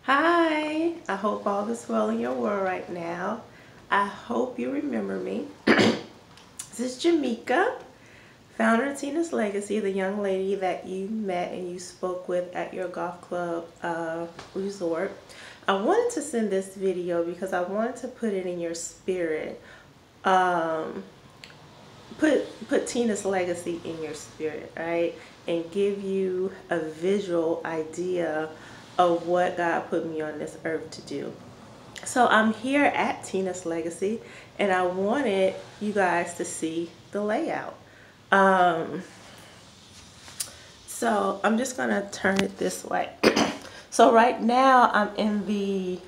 Hi, I hope all is well in your world right now. I hope you remember me. This is Jamaica, founder of Tina's Legacy, the young lady that you met and you spoke with at your golf club resort. I wanted to send this video because I wanted to put it in your spirit. Um, put Tina's Legacy in your spirit, right? And give you a visual idea of what God put me on this earth to do. So I'm here at Tina's Legacy and I wanted you guys to see the layout. Um, so I'm just gonna turn it this way. So right now I'm in the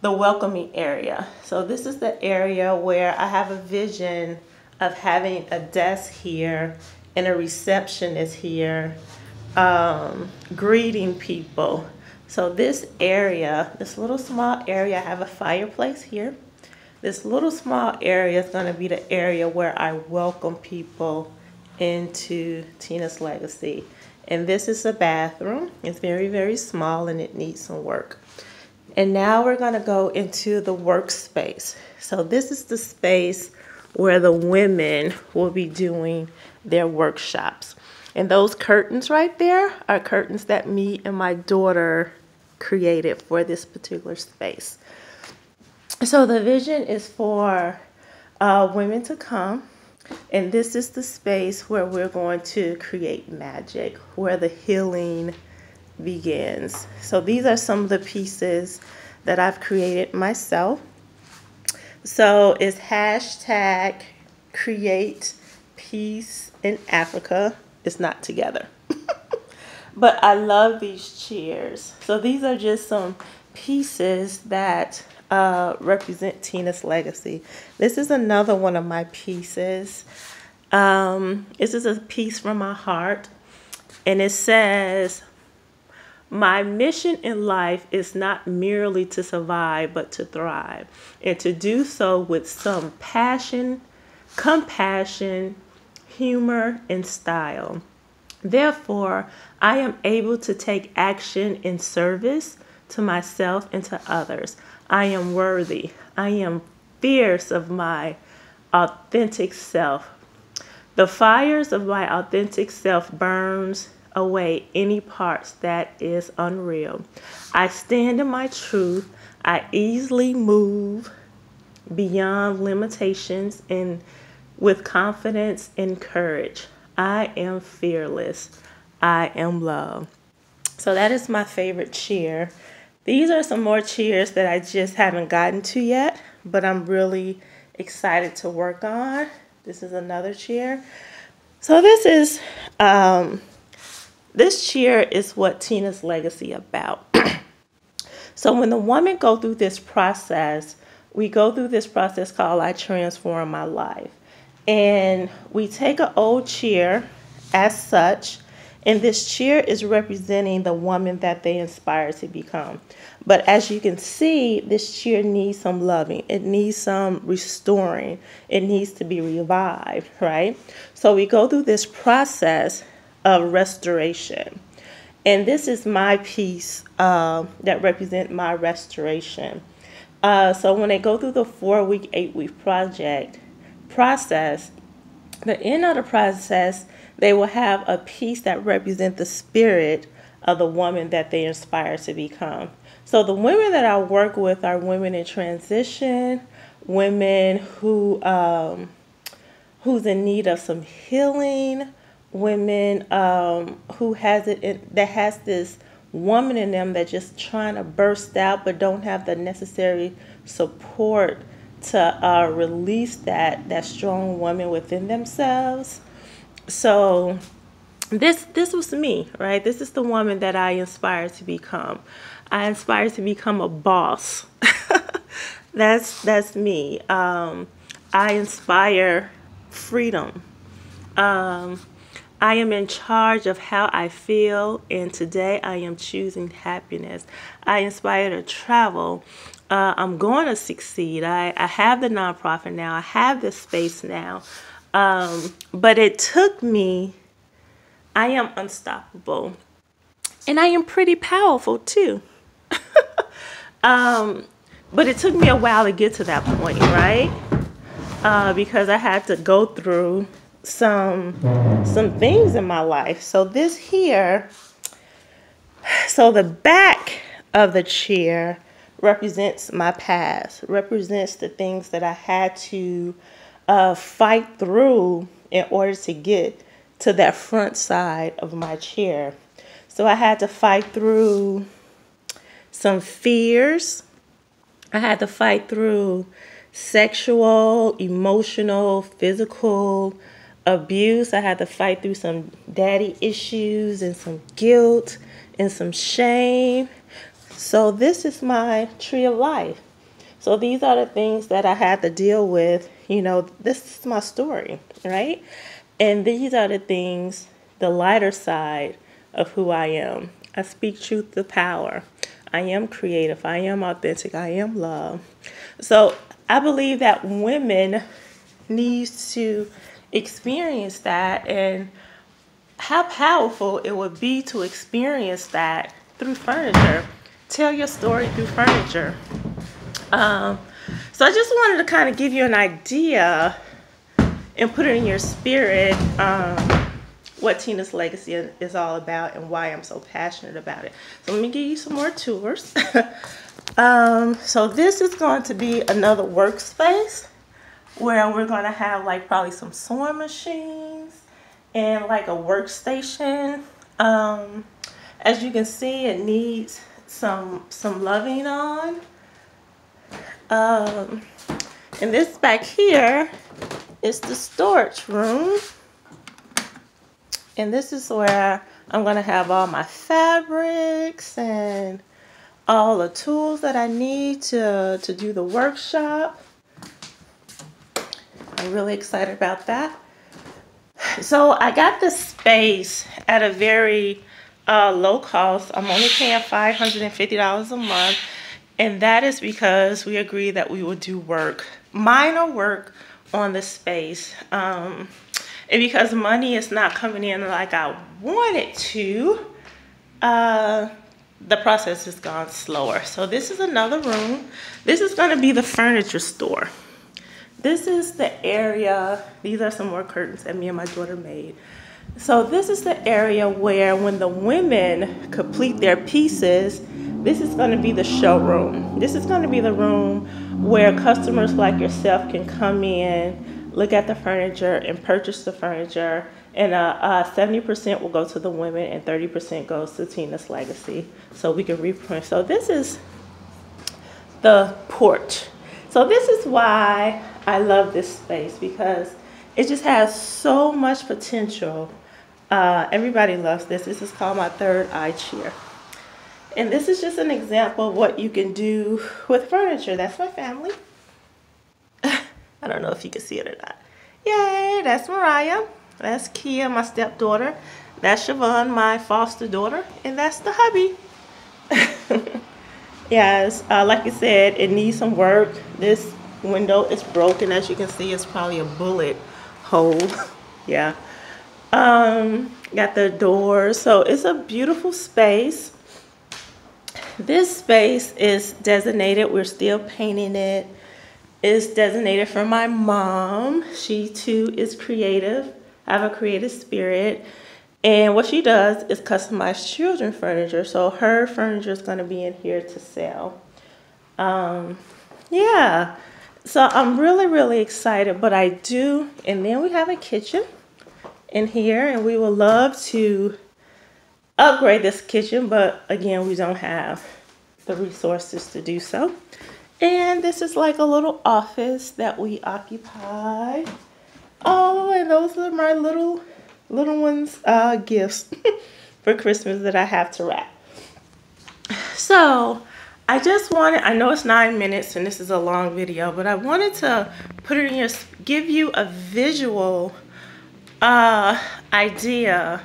welcoming area. So this is the area where I have a vision of having a desk here and a receptionist here, greeting people. So this area, this little small area, I have a fireplace here. This little small area is going to be the area where I welcome people into Tina's Legacy. And this is a bathroom. It's very, very small and it needs some work. And now we're going to go into the workspace. So this is the space where the women will be doing their workshops. And those curtains right there are curtains that me and my daughter created for this particular space. So the vision is for women to come. And this is the space where we're going to create magic, where the healing begins. So these are some of the pieces that I've created myself. So it's hashtag create peace in Africa. It's not together. But I love these chairs. So these are just some pieces that represent Tina's Legacy. This is another one of my pieces. This is a piece from my heart. And it says, my mission in life is not merely to survive, but to thrive, and to do so with some passion, compassion, humor, and style. Therefore, I am able to take action in service to myself and to others. I am worthy. I am fierce of my authentic self. The fires of my authentic self burns away any parts that is unreal. I stand in my truth. I easily move beyond limitations and with confidence and courage. I am fearless. I am love. So that is my favorite cheer. These are some more cheers that I just haven't gotten to yet, but I'm really excited to work on. This is another cheer. So this cheer is what Tina's Legacy about. So when the woman go through this process, we go through this process called I Transform My Life. And we take an old cheer as such, and this cheer is representing the woman that they inspire to become. But as you can see, this cheer needs some loving. It needs some restoring. It needs to be revived, right? So we go through this process of restoration. And this is my piece that represents my restoration. So when they go through the 4-week, 8-week process, the end of the process, they will have a piece that represents the spirit of the woman that they inspire to become. So the women that I work with are women in transition, women who's in need of some healing, women who that has this woman in them that just trying to burst out but don't have the necessary support to release that strong woman within themselves. So this was me, right? This is the woman that I inspired to become. I inspired to become a boss. That's me. I inspire freedom. I am in charge of how I feel, and today I am choosing happiness. I inspire to travel. I'm going to succeed. I have the nonprofit now. I have this space now. But it took me, I am unstoppable. And I am pretty powerful too. But it took me a while to get to that point, right? Because I had to go through some things in my life. So this here, so the back of the chair represents my past, represents the things that I had to fight through in order to get to that front side of my chair. So I had to fight through some fears. I had to fight through sexual, emotional, physical abuse. I had to fight through some daddy issues and some guilt and some shame. So this is my tree of life. So these are the things that I had to deal with. You know, this is my story, right? And these are the things, the lighter side of who I am. I speak truth to power. I am creative. I am authentic. I am love. So I believe that women need to experience that, and how powerful it would be to experience that through furniture. Tell your story through furniture. So I just wanted to kind of give you an idea and put it in your spirit, what Tina's Legacy is all about and why I'm so passionate about it. So let me give you some more tours. So this is going to be another workspace where we're going to have like probably some sewing machines and like a workstation. As you can see, it needs some loving on. And this back here is the storage room. And this is where I'm going to have all my fabrics and all the tools that I need to do the workshop. I'm really excited about that. So I got this space at a very low cost. I'm only paying $550 a month. And that is because we agreed that we would do work, minor work on the space. And because money is not coming in like I wanted to, the process has gone slower. So this is another room. This is going to be the furniture store. This is the area. These are some more curtains that me and my daughter made. So this is the area where when the women complete their pieces, this is going to be the showroom. This is going to be the room where customers like yourself can come in, look at the furniture, and purchase the furniture. And 70% will go to the women and 30% goes to Tina's Legacy. So we can reprint. So this is the porch. So this is why I love this space, because it just has so much potential. Everybody loves this. This is called my third eye chair. And this is just an example of what you can do with furniture. That's my family. I don't know if you can see it or not. Yay, that's Mariah. That's Kia, my stepdaughter. That's Siobhan, my foster daughter. And that's the hubby. Yes, like I said, it needs some work. This window is broken. As you can see, it's probably a bullet hole. Yeah. Got the doors. So it's a beautiful space. This space is designated, we're still painting it. It's designated for my mom. She too is creative. I have a creative spirit. And what she does is customize children's furniture. So her furniture is going to be in here to sell. Yeah. So I'm really, really excited. But I do. And then we have a kitchen in here. And we would love to upgrade this kitchen. But again, we don't have the resources to do so. And this is like a little office that we occupy. Oh, and those are my little ones' gifts for Christmas that I have to wrap. So I just wanted, I know it's 9 minutes and this is a long video, but I wanted to put it in your, give you a visual idea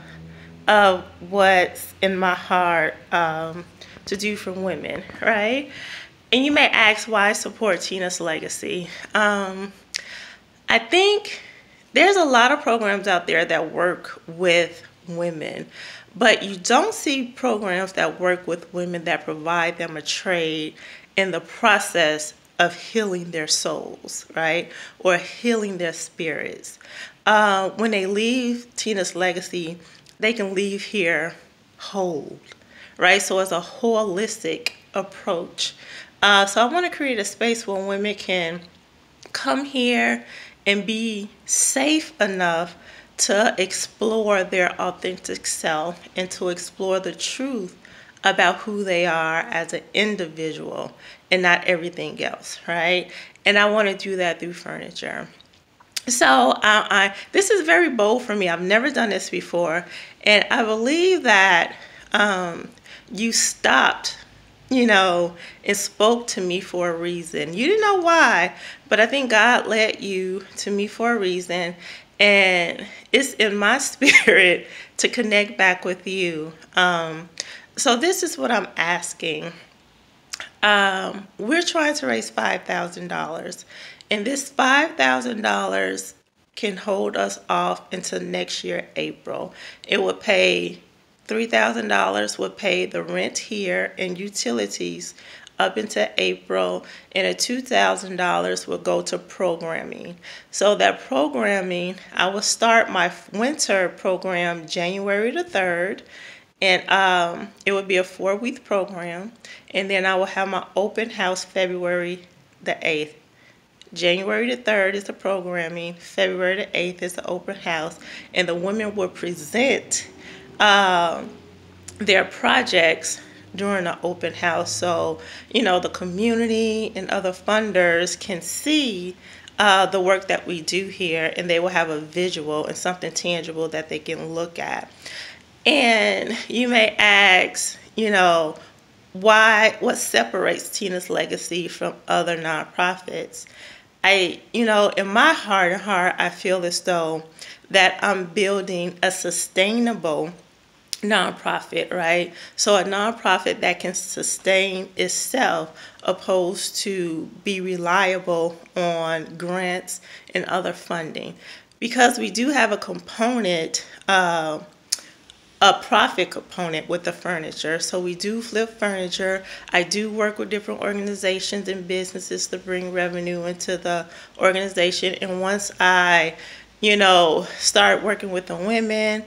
of what's in my heart to do for women, right? And you may ask why I support Tina's Legacy. I think there's a lot of programs out there that work with women. But you don't see programs that work with women that provide them a trade in the process of healing their souls, right? Or healing their spirits. When they leave Tina's Legacy, they can leave here whole, right? So it's a holistic approach. So I want to create a space where women can come here and be safe enough to explore their authentic self and to explore the truth about who they are as an individual and not everything else, right? And I want to do that through furniture. So this is very bold for me. I've never done this before, and I believe that you stopped, and spoke to me for a reason. You didn't know why, but I think God led you to me for a reason, and it's in my spirit to connect back with you. So this is what I'm asking. We're trying to raise $5,000, and this $5,000 can hold us off until next year, April. It would pay $3,000 would pay the rent here and utilities up into April, and a $2,000 will go to programming. So that programming, I will start my winter program January the 3rd, and it would be a 4-week program, and then I will have my open house February the 8th. January the 3rd is the programming, February the 8th is the open house, and the women will present their projects during the open house, so the community and other funders can see the work that we do here, and they will have a visual and something tangible that they can look at. And you may ask, what separates Tina's Legacy from other nonprofits? In my heart and heart, I feel as though that I'm building a sustainable nonprofit, right? So a nonprofit that can sustain itself opposed to be reliable on grants and other funding. Because we do have a component, a profit component with the furniture. So we do flip furniture. I do work with different organizations and businesses to bring revenue into the organization. And once I, start working with the women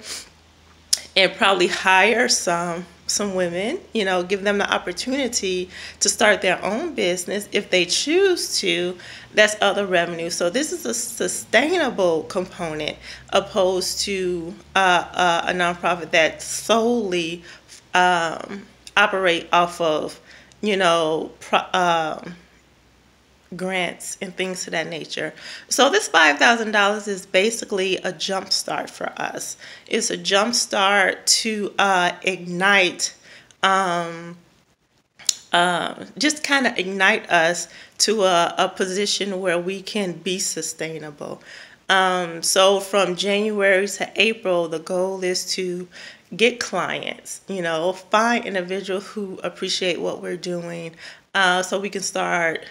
and probably hire some women, give them the opportunity to start their own business if they choose to, that's other revenue. So this is a sustainable component opposed to a nonprofit that solely operate off of, grants and things of that nature. So this $5,000 is basically a jump start for us. It's a jump start to ignite, just kind of ignite us to a position where we can be sustainable. So from January to April, the goal is to get clients, find individuals who appreciate what we're doing, so we can start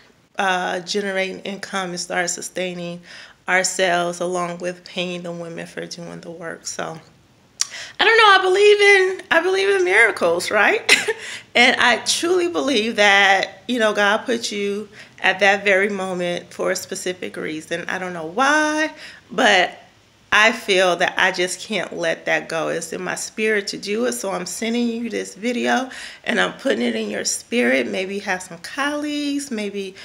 generating income and start sustaining ourselves along with paying the women for doing the work. So I don't know, I believe in miracles, right? And I truly believe that, God put you at that very moment for a specific reason. I don't know why, but I feel that I just can't let that go. It's in my spirit to do it. So I'm sending you this video and I'm putting it in your spirit. Maybe you have some colleagues, maybe,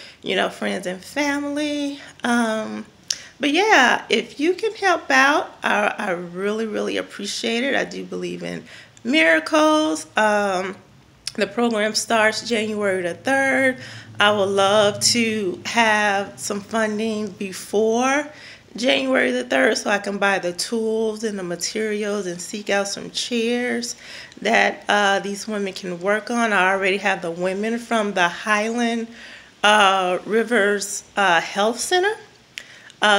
friends and family. But yeah, if you can help out, I really, really appreciate it. I do believe in miracles. The program starts January the 3rd. I would love to have some funding before January the 3rd so I can buy the tools and the materials and seek out some chairs that these women can work on. I already have the women from the Highland Rivers Health Center.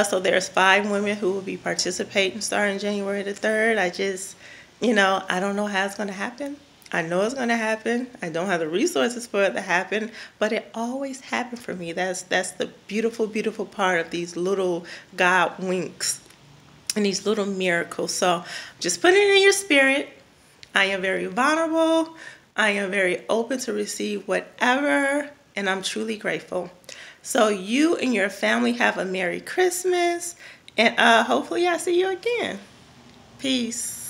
So there's 5 women who will be participating starting January the 3rd. I just, I don't know how it's going to happen. I know it's going to happen. I don't have the resources for it to happen, but it always happened for me. That's the beautiful, beautiful part of these little God winks and these little miracles. So just put it in your spirit. I am very vulnerable. I am very open to receive whatever, and I'm truly grateful. So you and your family have a Merry Christmas, and hopefully I see you again. Peace.